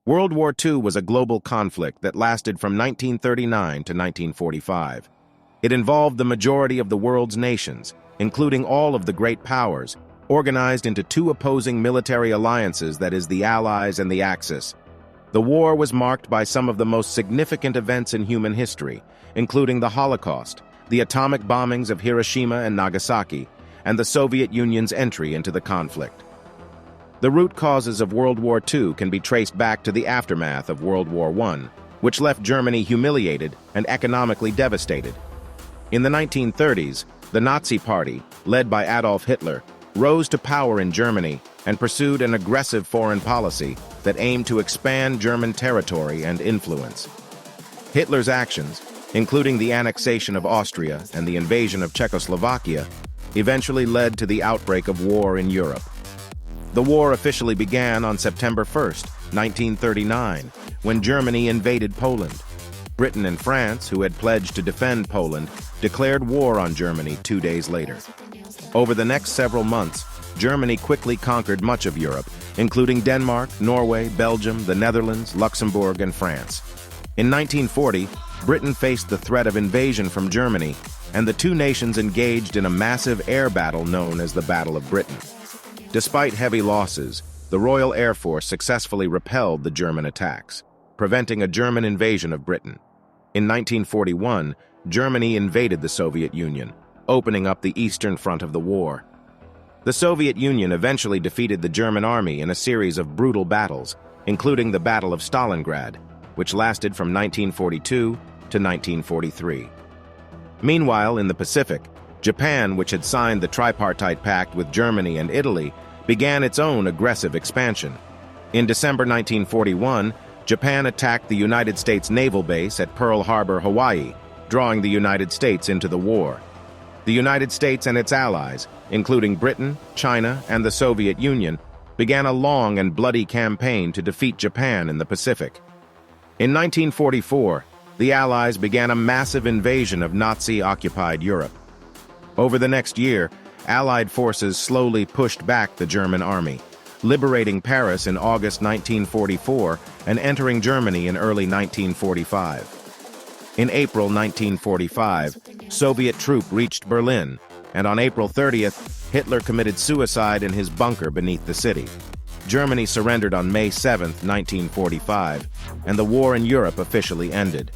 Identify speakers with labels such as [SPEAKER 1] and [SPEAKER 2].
[SPEAKER 1] World War II was a global conflict that lasted from 1939 to 1945. It involved the majority of the world's nations, including all of the great powers, organized into two opposing military alliances, that is, the Allies and the Axis. The war was marked by some of the most significant events in human history, including the Holocaust, the atomic bombings of Hiroshima and Nagasaki, and the Soviet Union's entry into the conflict. The root causes of World War II can be traced back to the aftermath of World War I, which left Germany humiliated and economically devastated. In the 1930s, the Nazi Party, led by Adolf Hitler, rose to power in Germany and pursued an aggressive foreign policy that aimed to expand German territory and influence. Hitler's actions, including the annexation of Austria and the invasion of Czechoslovakia, eventually led to the outbreak of war in Europe. The war officially began on September 1, 1939, when Germany invaded Poland. Britain and France, who had pledged to defend Poland, declared war on Germany 2 days later. Over the next several months, Germany quickly conquered much of Europe, including Denmark, Norway, Belgium, the Netherlands, Luxembourg, and France. In 1940, Britain faced the threat of invasion from Germany, and the two nations engaged in a massive air battle known as the Battle of Britain. Despite heavy losses, the Royal Air Force successfully repelled the German attacks, preventing a German invasion of Britain. In 1941, Germany invaded the Soviet Union, opening up the Eastern Front of the war. The Soviet Union eventually defeated the German army in a series of brutal battles, including the Battle of Stalingrad, which lasted from 1942 to 1943. Meanwhile, in the Pacific, Japan, which had signed the Tripartite Pact with Germany and Italy, began its own aggressive expansion. In December 1941, Japan attacked the United States naval base at Pearl Harbor, Hawaii, drawing the United States into the war. The United States and its allies, including Britain, China, and the Soviet Union, began a long and bloody campaign to defeat Japan in the Pacific. In 1944, the Allies began a massive invasion of Nazi-occupied Europe. Over the next year, Allied forces slowly pushed back the German army, liberating Paris in August 1944 and entering Germany in early 1945. In April 1945, Soviet troops reached Berlin, and on April 30th, Hitler committed suicide in his bunker beneath the city. Germany surrendered on May 7, 1945, and the war in Europe officially ended.